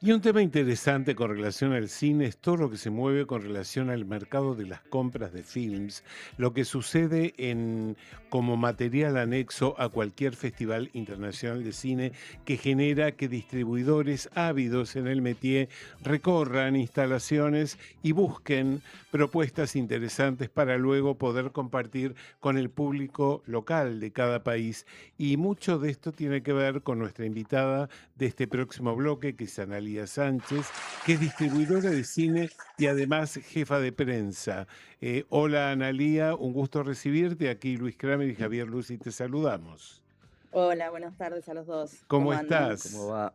Y un tema interesante con relación al cine es todo lo que se mueve con relación al mercado de las compras de films, lo que sucede como material anexo a cualquier festival internacional de cine que genera que distribuidores ávidos en el métier recorran instalaciones y busquen propuestas interesantes para luego poder compartir con el público local de cada país. Y mucho de esto tiene que ver con nuestra invitada de este próximo bloque, que es Analía Sánchez, que es distribuidora de cine y además jefa de prensa. Hola Analía, un gusto recibirte. Aquí Luis Kramer y Javier Lucy te saludamos. Hola, buenas tardes a los dos. ¿Cómo ¿Cómo andan? estás? ¿Cómo va?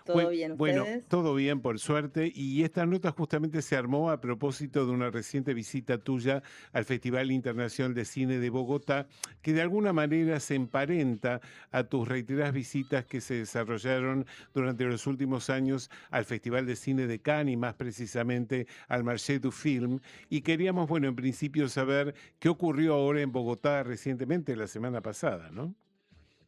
¿Todo bien Bueno, ustedes? todo bien por suerte y esta nota justamente se armó a propósito de una reciente visita tuya al Festival Internacional de Cine de Bogotá, que de alguna manera se emparenta a tus reiteradas visitas que se desarrollaron durante los últimos años al Festival de Cine de Cannes y más precisamente al Marché du Film. Y queríamos, bueno, en principio saber qué ocurrió ahora en Bogotá recientemente, la semana pasada, ¿no?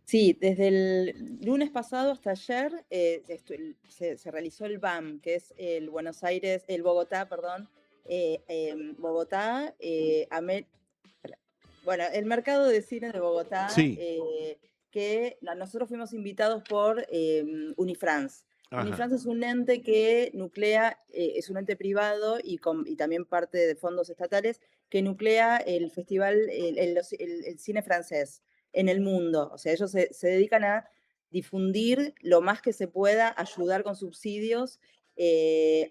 Sí, desde el lunes pasado hasta ayer se realizó el BAM, que es el Bogotá, perdón, Bogotá, espera. Bueno, el mercado de cine de Bogotá, Sí, nosotros fuimos invitados por Unifrance. ajá. Unifrance es un ente que nuclea, es un ente privado y también parte de fondos estatales, que nuclea el festival, el cine francés en el mundo. O sea, ellos se dedican a difundir lo más que se pueda, ayudar con subsidios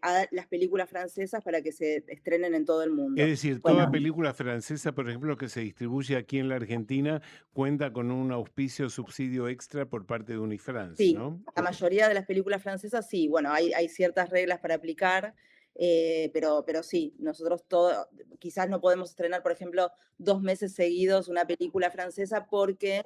a las películas francesas para que se estrenen en todo el Es mundo. decir, toda Bueno, película francesa, por ejemplo, que se distribuye aquí en la Argentina, cuenta con un auspicio subsidio extra por parte de Unifrance, sí, ¿no? la Ok. mayoría de las películas francesas sí, bueno, hay ciertas reglas para aplicar, pero sí, nosotros todo, quizás no podemos estrenar, por ejemplo, 2 meses seguidos una película francesa porque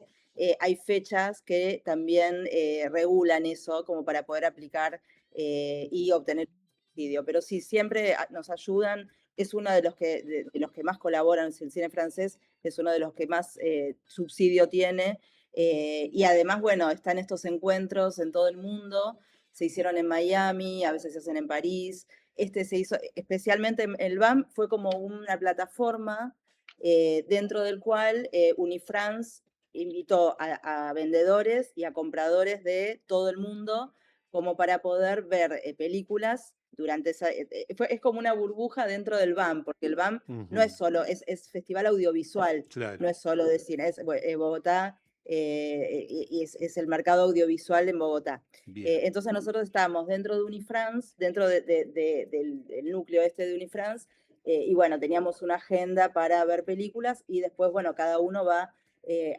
hay fechas que también regulan eso como para poder aplicar y obtener subsidio. Pero sí, siempre nos ayudan, es uno de los que más colaboran, el cine francés es uno de los que más subsidio tiene y además, bueno, están estos encuentros en todo el mundo, se hicieron en Miami, a veces se hacen en París. Este se hizo, especialmente el BAM fue como una plataforma dentro del cual Unifrance invitó a vendedores y a compradores de todo el mundo como para poder ver películas durante esa... es como una burbuja dentro del BAM, porque el BAM no Ujú, es solo, es festival audiovisual, no claro, es solo de cine, es Bogotá y es el mercado audiovisual en Bogotá. bien. Entonces nosotros estábamos dentro de Unifrance, dentro del núcleo este de Unifrance, y bueno, teníamos una agenda para ver películas y después, bueno, cada uno va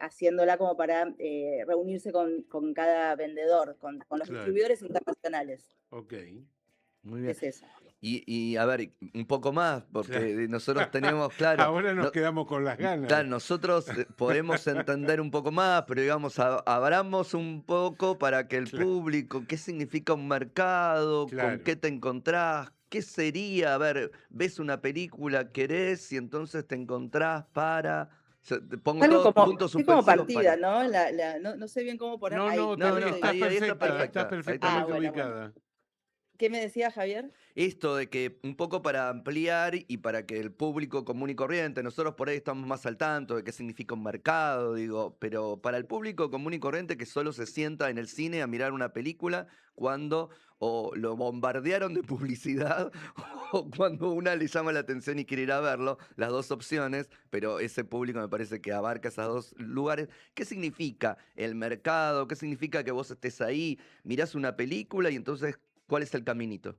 haciéndola como para reunirse con cada vendedor, con los Claro, distribuidores internacionales. ok. Muy bien. Es eso. Y a ver, un poco más, Claro. porque nosotros tenemos, claro, Ahora nos no, quedamos con las ganas. claro, nosotros podemos entender un poco más, pero digamos, abramos un poco para que el Claro, público, ¿qué significa un mercado? ¿Con claro. qué te encontrás? ¿Qué sería? A ver, ves una película, querés y entonces te encontrás para... O sea, te pongo Algo todos como, puntos es como suspensivos partida, para... ¿no? No sé bien cómo poner. No, Ahí, no, ahí No, lo no, estoy. ahí Ahí está. está estás Ah, perfecta. perfectamente bueno, bueno. ubicada. ¿Qué me decía Javier? Esto de que un poco para ampliar y para que el público común y corriente, nosotros por ahí estamos más al tanto de qué significa un mercado, digo, pero para el público común y corriente que solo se sienta en el cine a mirar una película cuando o lo bombardearon de publicidad o cuando una le llama la atención y quiere ir a verlo, las dos opciones, pero ese público me parece que abarca esos dos lugares. ¿Qué significa el mercado? ¿Qué significa que vos estés ahí, mirás una película y entonces, ¿cuál es el caminito?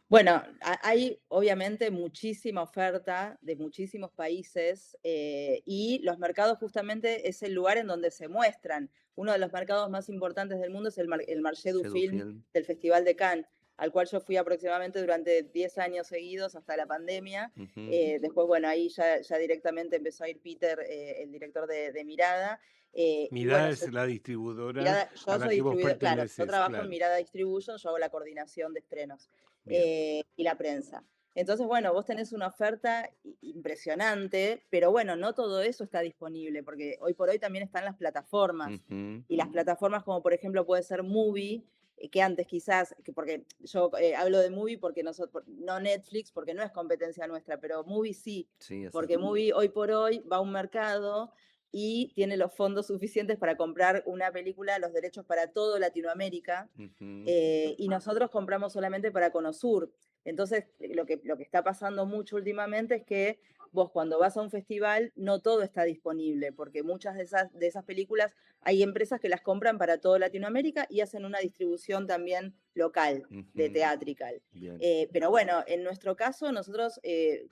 Bueno, hay obviamente muchísima oferta de muchísimos países y los mercados justamente es el lugar en donde se muestran. Uno de los mercados más importantes del mundo es el Marché du Shadow Film Film. del Festival de Cannes, al cual yo fui aproximadamente durante 10 años seguidos hasta la pandemia. Ujú. Después, bueno, ahí ya directamente empezó a ir Peter, el director de Mirada. Y bueno, Mirá, es la distribuidora Mirada, a yo la soy que vos distribuidor, claro, yo perteneces, trabajo en claro. Mirada Distribution, yo hago la coordinación de estrenos Bien. y la prensa. Entonces, bueno, vos tenés una oferta impresionante, pero bueno, no todo eso está disponible, porque hoy por hoy también están las plataformas. Ujú. Y las plataformas como por ejemplo puede ser Movie, que antes quizás, porque yo hablo de Movie porque nosotros, no Netflix, porque no es competencia nuestra, pero Movie sí, Sí, porque exacto. Movie hoy por hoy va a un mercado y tiene los fondos suficientes para comprar una película, los derechos para todo Latinoamérica, Ujú. y nosotros compramos solamente para Conosur. Entonces, lo que está pasando mucho últimamente es que vos cuando vas a un festival no todo está disponible, porque muchas de esas películas hay empresas que las compran para todo Latinoamérica y hacen una distribución también local de Ujú. Theatrical. Bien. Pero bueno, en nuestro caso nosotros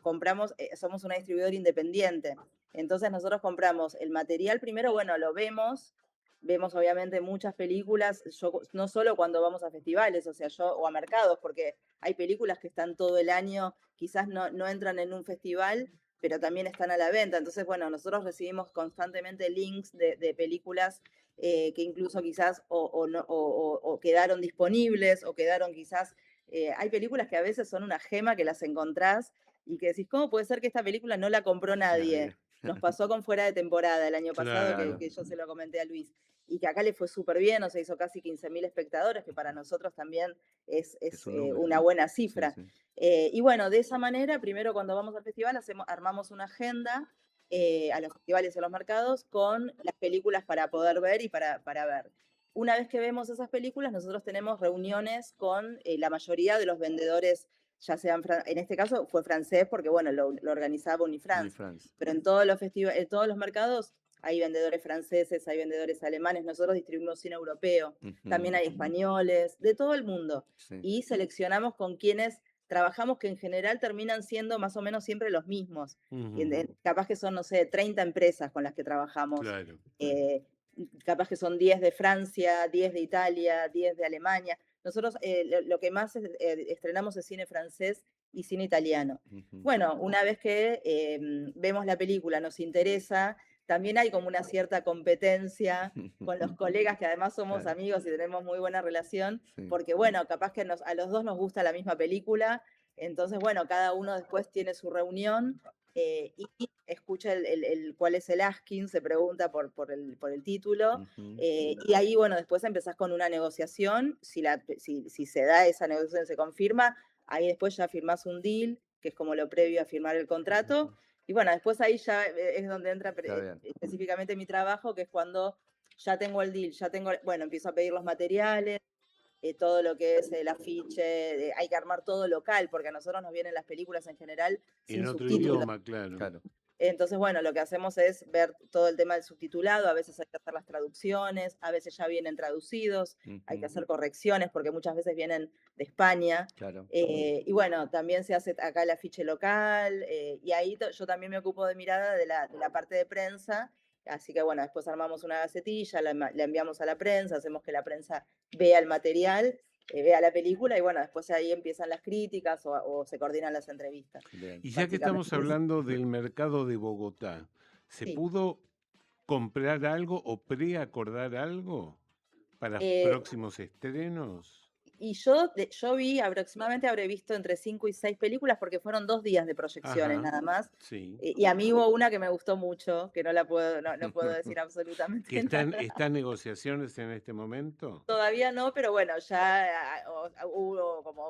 compramos, somos una distribuidora independiente. Entonces nosotros compramos el material primero, bueno, lo vemos obviamente muchas películas, yo, no solo cuando vamos a festivales, o sea, o a mercados, porque hay películas que están todo el año, quizás no entran en un festival, pero también están a la venta. Entonces, bueno, nosotros recibimos constantemente links de películas que incluso quizás o quedaron disponibles o quedaron quizás... hay películas que a veces son una gema que las encontrás y que decís, ¿cómo puede ser que esta película no la compró nadie? Nadie. Nos pasó con Fuera de Temporada el año pasado, Claro. que yo se lo comenté a Luis, y que acá le fue súper bien, o sea, hizo casi 15.000 espectadores, que para nosotros también es Es un número. una buena Sí, cifra. sí. Y bueno, de esa manera, primero cuando vamos al festival armamos una agenda a los festivales y a los mercados con las películas para poder ver y para ver. Una vez que vemos esas películas, nosotros tenemos reuniones con la mayoría de los vendedores, ya sean, en este caso fue francés porque bueno, lo organizaba Unifrance, Unifrance. pero en todos los festivales, en todos los mercados hay vendedores franceses, hay vendedores alemanes, nosotros distribuimos cine europeo, también Ujú. hay españoles, de todo el mundo. Sí. Y seleccionamos con quienes trabajamos que en general terminan siendo más o menos siempre los mismos. Ujú. Capaz que son, no sé, 30 empresas con las que trabajamos. Claro. Capaz que son 10 de Francia, 10 de Italia, 10 de Alemania. Nosotros lo que más estrenamos es cine francés y cine italiano. Ujú. Bueno, una vez que vemos la película, nos interesa, también hay como una cierta competencia con los colegas que además somos Claro. amigos y tenemos muy buena relación, Sí. porque bueno, capaz que a los dos nos gusta la misma película, entonces bueno, cada uno después tiene su reunión y escucha cuál es el asking, se pregunta por el título, Ujú. y ahí bueno, después empezás con una negociación, si se da esa negociación, se confirma, ahí después ya firmás un deal, que es como lo previo a firmar el contrato, y bueno, después ahí ya es donde entra Está bien. específicamente mi trabajo, que es cuando ya tengo el deal, bueno, empiezo a pedir los materiales, todo lo que es el afiche, hay que armar todo local, porque a nosotros nos vienen las películas en general sin En otro subtítulos. idioma, claro. Claro. Entonces, bueno, lo que hacemos es ver todo el tema del subtitulado, a veces hay que hacer las traducciones, a veces ya vienen traducidos, hay que Ujú. hacer correcciones porque muchas veces vienen de España. Claro. Y bueno, también se hace acá el afiche local, y ahí yo también me ocupo de mirada de la parte de prensa, así que bueno, después armamos una gacetilla, la enviamos a la prensa, hacemos que la prensa vea el material, vea la película y bueno, después ahí empiezan las críticas o se coordinan las entrevistas. Bien. Y ya que estamos Básicamente. hablando del mercado de Bogotá, ¿se Sí. pudo comprar algo o preacordar algo para Eh, próximos estrenos? Y yo vi aproximadamente, habré visto entre 5 y 6 películas porque fueron 2 días de proyecciones Ajá, nada más. sí. Y a mí hubo una que me gustó mucho, que no puedo decir ¿Que absolutamente están, nada. están negociaciones en este momento? Todavía no, pero bueno, ya hubo como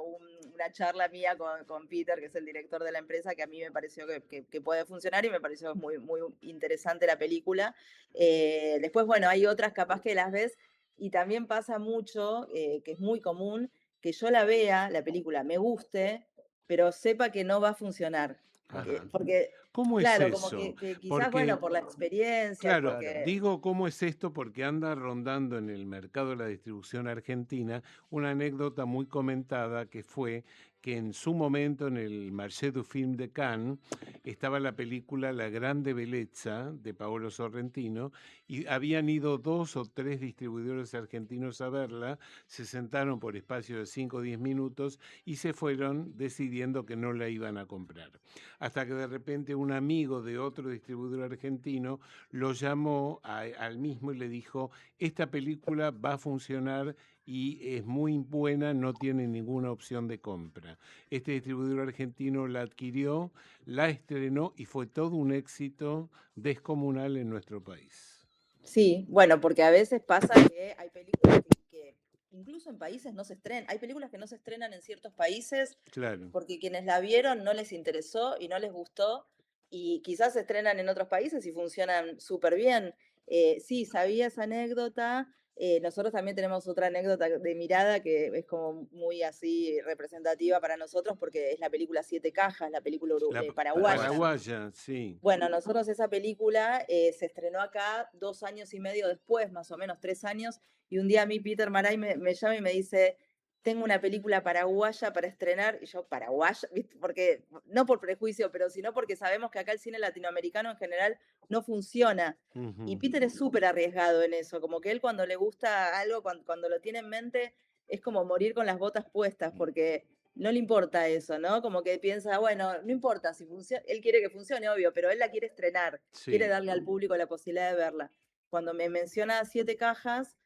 una charla mía con Peter, que es el director de la empresa, que a mí me pareció que puede funcionar y me pareció muy, muy interesante la película. Después, bueno, hay otras capaz que las ves y también pasa mucho, que es muy común, que yo la vea, la película, me guste, pero sepa que no va a funcionar. Ajá. Porque, ¿Cómo es claro, como eso? que quizás, Porque, bueno, por la experiencia y claro, porque... digo cómo es esto porque anda rondando en el mercado de la distribución argentina una anécdota muy comentada que fue que en su momento en el Marché du Film de Cannes estaba la película La Grande Bellezza de Paolo Sorrentino y habían ido 2 o 3 distribuidores argentinos a verla, se sentaron por espacio de 5 o 10 minutos y se fueron decidiendo que no la iban a comprar. Hasta que de repente un amigo de otro distribuidor argentino lo llamó al mismo y le dijo, esta película va a funcionar y es muy buena, no tiene ninguna opción de compra. Este distribuidor argentino la adquirió, la estrenó y fue todo un éxito descomunal en nuestro país. Sí, bueno, porque a veces pasa que hay películas que incluso incluso en países no se estrenan. Hay películas que no se estrenan en ciertos países Claro. porque quienes la vieron no les interesó y no les gustó, y quizás se estrenan en otros países y funcionan súper bien. Sí, sabía esa anécdota. Nosotros también tenemos otra anécdota de Mirada que es como muy así representativa para nosotros porque es la película Siete Cajas, la película La paraguaya. paraguaya, sí. Bueno, nosotros esa película se estrenó acá 2 años y medio después, más o menos 3 años, y un día a mí Peter Maray me llama y me dice, tengo una película paraguaya para estrenar, y yo, ¿paraguaya? ¿Viste? Porque, no por prejuicio, pero sino porque sabemos que acá el cine latinoamericano en general no funciona. Y Ujú. Peter es súper arriesgado en eso, como que él cuando le gusta algo, cuando lo tiene en mente, es como morir con las botas puestas, porque no le importa eso, ¿no? Como que piensa, bueno, no importa si funciona, él quiere que funcione, obvio, pero él la quiere estrenar, quiere Sí. darle al público la posibilidad de verla. Cuando me menciona Siete Cajas,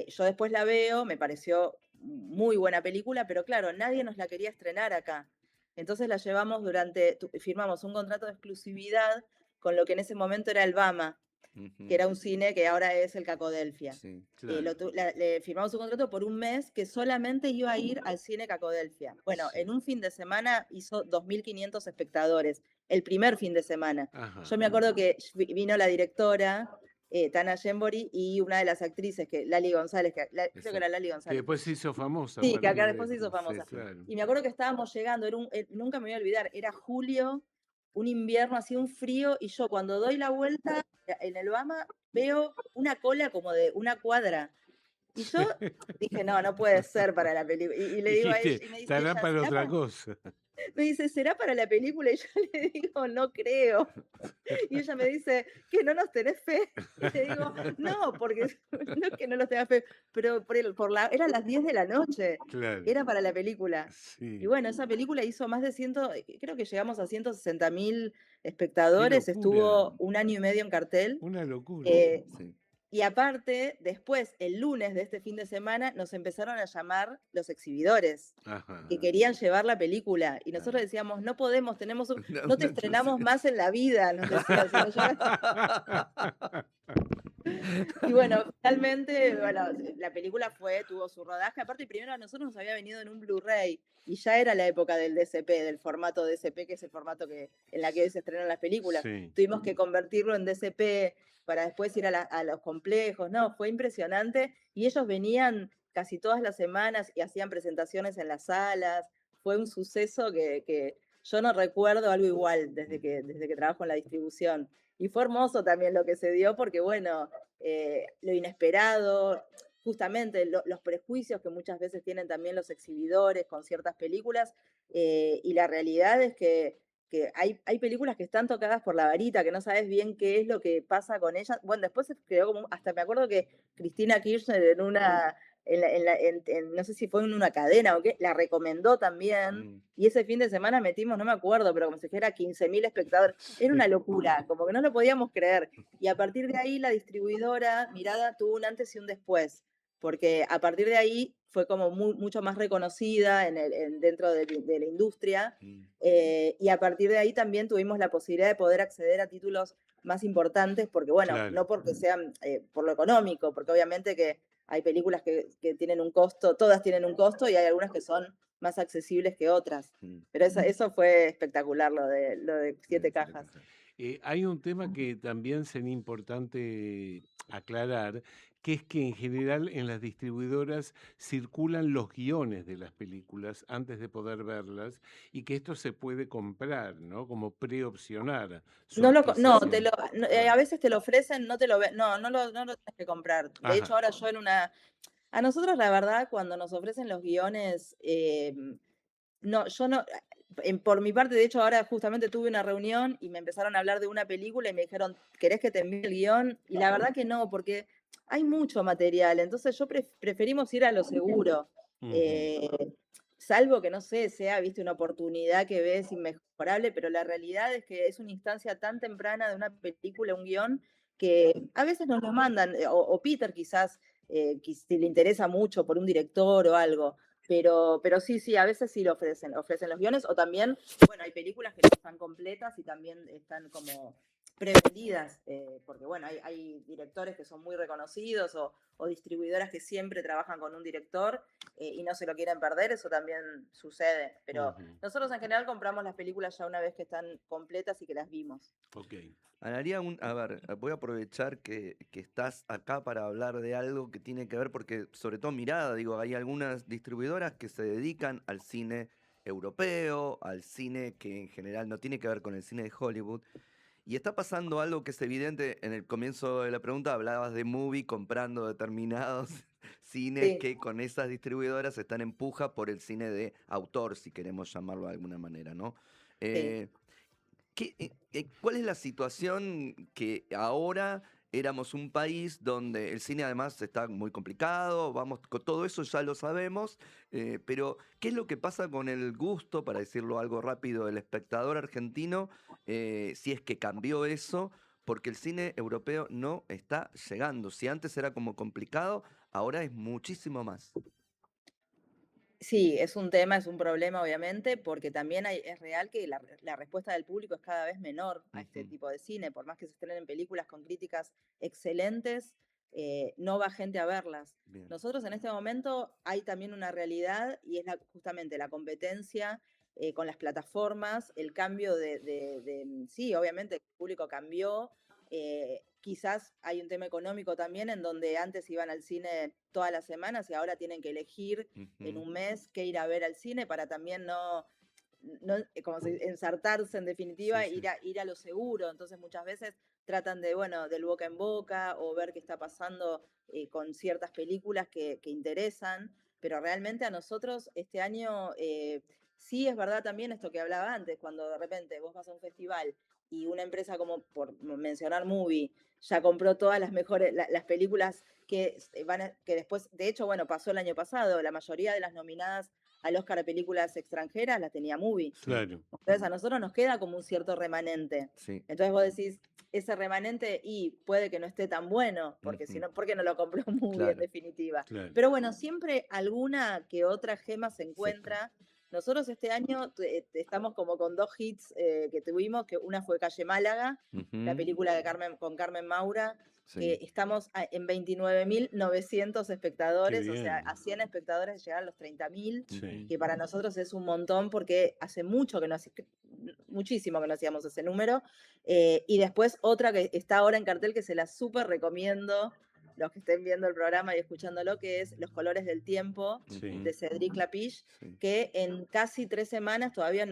yo después la veo, me pareció muy buena película, pero claro, nadie nos la quería estrenar acá. Entonces la llevamos firmamos un contrato de exclusividad con lo que en ese momento era el BAMA, que era un cine que ahora es el Cacodelfia. Sí. Claro. Le firmamos un contrato por un mes que solamente iba a ir al cine Cacodelfia. Bueno, Sí. en un fin de semana hizo 2.500 espectadores, el primer fin de semana. Ajá. Yo me acuerdo que vino la directora, Tana Gembori, y una de las actrices, Lali González, creo que Exacto. era Lali Que González. después se hizo famosa a Sí, que acá partir después de se hizo eso. Sí, famosa. claro. Y me acuerdo que estábamos llegando, nunca me voy a olvidar, era julio, un invierno, así un frío, y yo cuando doy la vuelta en el Bama veo una cola como de una cuadra. Y yo dije, no, no puede ser para la película. Y le digo a ella, Dijiste, y me dice estará ella, para otra cosa. me dice, ¿será para la película? Y yo le digo, no creo. Y ella me dice, ¿que no nos tenés fe? Y le digo, no, porque no es que no los tengas fe, pero eran las 10 de la noche, Claro. era para la película. Y Sí. bueno, esa película hizo más de creo que llegamos a 160.000 Qué espectadores, locura. estuvo 1 año y medio en cartel. Una locura. Sí. Y aparte, después, el lunes de este fin de semana, nos empezaron a llamar los exhibidores Ajá. que querían llevar la película. Y nosotros Claro. decíamos, no podemos, No, no te no, estrenamos sí. más en la vida, nos decían. Si no Y bueno, finalmente, bueno, la película tuvo su rodaje. Aparte, primero a nosotros nos había venido en un Blu-ray y ya era la época del DCP, del formato DCP, que es el formato en la que hoy se estrenan las películas. Sí. Tuvimos que convertirlo en DCP para después ir a los complejos. No, fue impresionante. Y ellos venían casi todas las semanas y hacían presentaciones en las salas. Fue un suceso que yo no recuerdo algo igual desde que trabajo en la distribución. Y fue hermoso también lo que se dio porque, bueno, lo inesperado, justamente los prejuicios que muchas veces tienen también los exhibidores con ciertas películas, y la realidad es que hay películas que están tocadas por la varita, que no sabes bien qué es lo que pasa con ellas. Bueno, después se creó hasta me acuerdo que Cristina Kirchner no sé si fue en una cadena o qué, la recomendó también. Y ese fin de semana metimos, no me acuerdo, pero como si fuera 15.000 espectadores. Era una locura, como que no lo podíamos creer. Y a partir de ahí la distribuidora Mirada tuvo un antes y un después, porque a partir de ahí fue como mucho más reconocida dentro de la industria. Y a partir de ahí también tuvimos la posibilidad de poder acceder a títulos más importantes, porque bueno, Claro. no porque sean por lo económico, porque obviamente que hay películas que tienen un costo, todas tienen un costo y hay algunas que son más accesibles que otras. Pero eso fue espectacular, lo de Siete Cajas. Hay un tema que también sería importante aclarar, que es que en general en las distribuidoras circulan los guiones de las películas antes de poder verlas y que esto se puede comprar, ¿no? Como preopcionar su No, adquisición. a veces te lo ofrecen, no te lo no lo tienes que comprar. De Ajá. hecho, ahora yo a nosotros la verdad, cuando nos ofrecen los guiones, no, yo no, por mi parte, de hecho, ahora justamente tuve una reunión y me empezaron a hablar de una película y me dijeron, ¿querés que te envíe el guión? Y la verdad que no, porque hay mucho material, entonces yo preferimos ir a lo seguro. Salvo que, no sé, viste, una oportunidad que ves inmejorable, pero la realidad es que es una instancia tan temprana de una película, un guión, que a veces nos lo mandan, o Peter quizás, si le interesa mucho por un director o algo, pero sí, a veces sí lo ofrecen los guiones, o también, bueno, hay películas que no están completas y también están como prevendidas, porque bueno, hay directores que son muy reconocidos o distribuidoras que siempre trabajan con un director y no se lo quieren perder, eso también sucede. Pero Ujú. nosotros en general compramos las películas ya una vez que están completas y que las vimos. Ok. Analía, a ver, voy a aprovechar que estás acá para hablar de algo que tiene que ver, porque sobre todo mirada, digo, hay algunas distribuidoras que se dedican al cine europeo, al cine que en general no tiene que ver con el cine de Hollywood. Y está pasando algo que es evidente en el comienzo de la pregunta, hablabas de Movie comprando determinados cines Sí, que con esas distribuidoras están en puja por el cine de autor, si queremos llamarlo de alguna manera, ¿no? sí. Eh, ¿Cuál es la situación que ahora éramos un país donde el cine además está muy complicado? Vamos, con todo eso ya lo sabemos, pero ¿qué es lo que pasa con el gusto, para decirlo algo rápido, del espectador argentino? Si es que cambió eso, porque el cine europeo no está llegando. Si antes era como complicado, ahora es muchísimo más. Sí, es un tema, es un problema, obviamente, porque también es real que la respuesta del público es cada vez menor a este Ujú, tipo de cine. Por más que se estrenen películas con críticas excelentes, no va gente a verlas. bien. Nosotros en este momento hay también una realidad y es justamente la competencia con las plataformas, el cambio sí, obviamente el público cambió, quizás hay un tema económico también en donde antes iban al cine todas las semanas y ahora tienen que elegir en Ujú, un mes qué ir a ver al cine para también no como ensartarse en sí, definitiva, sí. ir a lo seguro. Entonces muchas veces tratan de, bueno, del boca en boca o ver qué está pasando con ciertas películas que interesan, pero realmente a nosotros este año sí es verdad también esto que hablaba antes, cuando de repente vos vas a un festival y una empresa como, por mencionar Movie, ya compró todas las mejores, las películas que después, de hecho, bueno, pasó el año pasado, la mayoría de las nominadas al Oscar a películas extranjeras las tenía Movie. Sí, Claro. Entonces a nosotros nos queda como un cierto remanente. sí. Entonces vos decís, ese remanente y puede que no esté tan bueno, porque si Ujú, no, ¿por qué no lo compró Movie en claro, definitiva? Claro. Pero bueno, siempre alguna que otra gema se seca. encuentra. Nosotros este año estamos como con dos hits que tuvimos, que una fue Calle Málaga, la Ujú, película con Carmen Maura, que sí, estamos en 29.900 Qué espectadores, o sea, a bien. 100 espectadores llegar a los 30.000, Sí. ujú, que para nosotros es un montón porque hace mucho que no muchísimo que no hacíamos ese número. Y después otra que está ahora en cartel que se la súper recomiendo, los que estén viendo el programa y escuchándolo, que es Los colores del tiempo, Sí. de ujú, Cedric Lapiche, sí, que en casi 3 semanas, todavía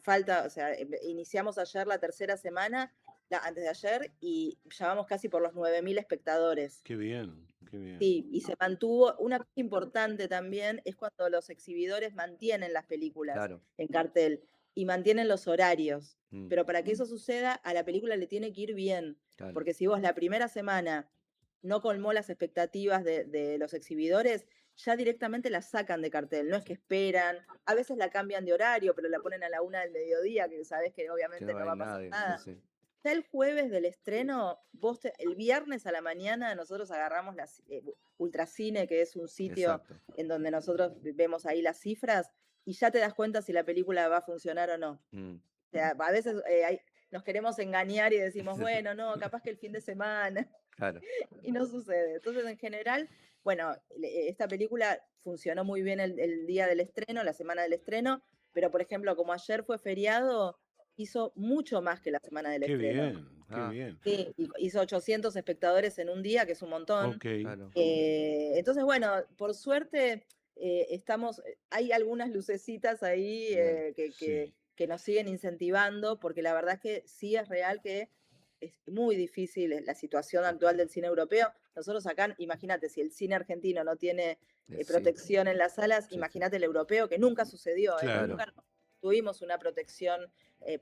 falta, o sea, iniciamos ayer la tercera semana, antes de ayer, y ya vamos casi por los 9.000 espectadores. Qué bien. Qué bien. Sí, y se mantuvo. Una cosa importante también es cuando los exhibidores mantienen las películas claro. en cartel y mantienen los horarios. Mm, Pero para que eso suceda, a la película le tiene que ir bien. claro. Porque si vos la primera semana no colmó las expectativas de los exhibidores, ya directamente la sacan de cartel. No es que Sí. esperan. A veces la cambian de horario, pero la ponen a la 1 del mediodía, que sabes que Que obviamente no no hay va a pasar nadie, sí, nada. sí. Ya el jueves del estreno, el viernes a la mañana nosotros agarramos Ultracine, que es un sitio Exacto. en donde nosotros vemos ahí las cifras y ya te das cuenta si la película va a funcionar o no. Mm, O sea, a veces nos queremos engañar y decimos, bueno, no, capaz que el fin de semana, claro. y no sucede. Entonces, en general, bueno, esta película funcionó muy bien el día del estreno, la semana del estreno, pero por ejemplo, como ayer fue feriado, hizo mucho más que la semana del Qué estreno. bien. Qué Ah, bien. Sí, hizo 800 espectadores en un día, que es un montón. Ok. claro. Entonces, bueno, por suerte hay algunas lucecitas ahí Bien. Sí. que nos siguen incentivando, porque la verdad es que sí es real que es muy difícil la situación Ok. actual del cine europeo. Nosotros acá, imagínate, si el cine argentino no tiene Sí, protección en las salas, sí, sí. imagínate el europeo, que nunca sucedió, Claro. Claro. nunca tuvimos una protección,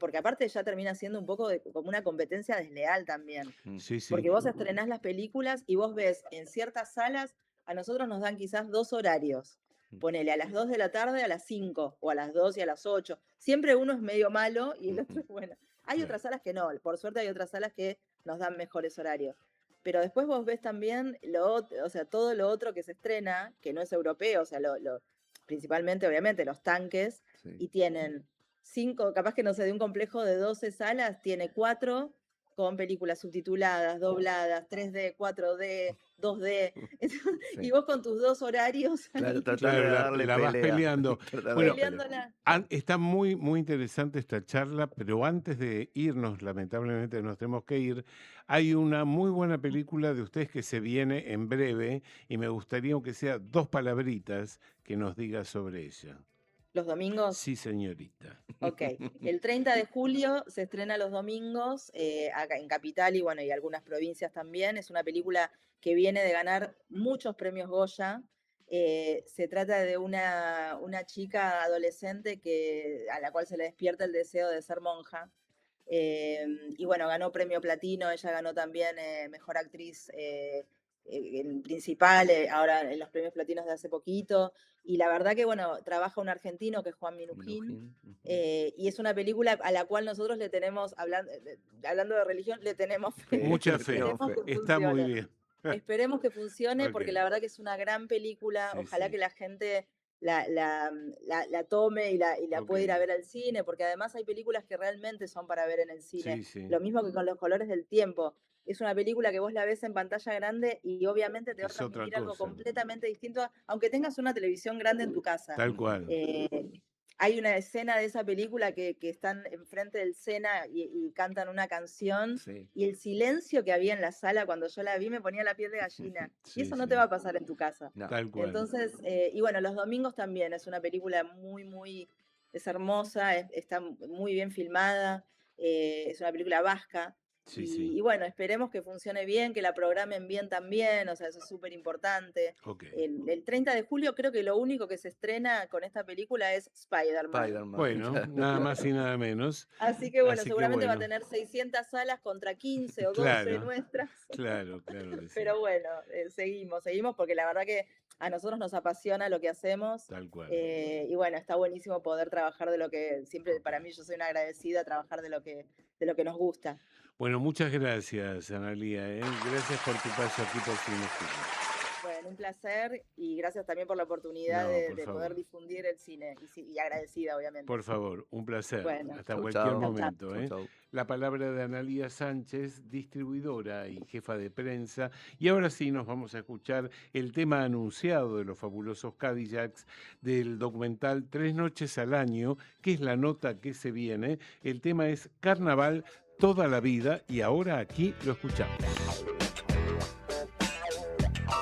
porque aparte ya termina siendo un poco como una competencia desleal también. Mm, Sí, sí. Porque vos estrenás las películas y vos ves en ciertas salas, a nosotros nos dan quizás dos horarios. mm, Ponele a las 2 de la tarde, a las 5, o a las 2 y a las 8. Siempre uno es medio malo y el otro ujú, es bueno. Hay Claro. otras salas que no, por suerte hay otras salas que nos dan mejores horarios. Pero después vos ves también o sea, todo lo otro que se estrena, que no es europeo, o sea, principalmente, obviamente, los tanques, sí. y tienen 5, capaz que no sé, de un complejo de 12 salas, tiene 4 con películas subtituladas, dobladas, 3D, 4D, 2D, y Sí. vos con tus 2 horarios Claro, ahí tratando de Claro, darle la vas pelea. peleando. Tratar de Bueno, darle pelea. peleándola. está muy, muy interesante esta charla, pero antes de irnos, lamentablemente nos tenemos que ir, hay una muy buena película de ustedes que se viene en breve y me gustaría, aunque sea 2 palabritas, que nos diga sobre ella. ¿Los domingos? Sí, señorita. Ok. El 30 de julio se estrena los domingos acá en Capital y bueno, y algunas provincias también. Es una película que viene de ganar muchos premios Goya. Se trata de una chica adolescente a la cual se le despierta el deseo de ser monja. Y bueno, ganó premio platino, ella ganó también mejor actriz en principal, ahora en los premios platinos de hace poquito. Y la verdad que, bueno, trabaja un argentino que es Juan Minujín. Minujín, ujú. Y es una película a la cual nosotros le tenemos, hablando de religión, le tenemos fe. Mucha Le fe. tenemos Esperemos fe. que Está muy funcione. bien. Esperemos que funcione porque Ok. la verdad que es una gran película. Sí, Ojalá sí. que la gente la tome y la Ok. pueda ir a ver al cine, porque además hay películas que realmente son para ver en el cine. Sí, sí. Lo mismo que con Los colores del tiempo. Es una película que vos la ves en pantalla grande y obviamente te va a Es otra transmitir algo cosa. completamente distinto, aunque tengas una televisión grande en tu casa. Tal cual. Hay una escena de esa película que están enfrente del Sena y cantan una canción, Sí. y el silencio que había en la sala cuando yo la vi me ponía la piel de gallina. Y Sí, eso no sí. te va a pasar en tu casa. No. Tal cual. Entonces, y bueno, Los domingos también es una película muy, es hermosa, está muy bien filmada, es una película vasca. Sí, Y sí. bueno, esperemos que funcione bien, que la programen bien también, o sea, eso es súper importante. Ok. El 30 de julio creo que lo único que se estrena con esta película es Spider-Man. Spider-Man. Bueno, Claro. nada más y nada menos. Así que bueno, Así que seguramente va a bueno. tener 600 salas contra 15 o 12 Claro, nuestras. claro que sí. Pero bueno, seguimos porque la verdad que a nosotros nos apasiona lo que hacemos. Tal cual. Y bueno, está buenísimo poder trabajar de lo que, siempre para mí yo soy una agradecida, trabajar de lo que nos gusta. Bueno, muchas gracias, Analía, ¿eh? Gracias por tu paso aquí por Cinéfilos. Bueno, un placer y gracias también por la oportunidad No, de por poder favor. difundir el cine y agradecida, obviamente. Por favor, un placer. Bueno, Hasta Chau, cualquier chau. momento, Chau, ¿eh? chau. La palabra de Analía Sánchez, distribuidora y jefa de prensa. Y ahora sí nos vamos a escuchar el tema anunciado de los fabulosos Cadillacs del documental 3 noches al año, que es la nota que se viene. El tema es Carnaval toda la vida y ahora aquí lo escuchamos.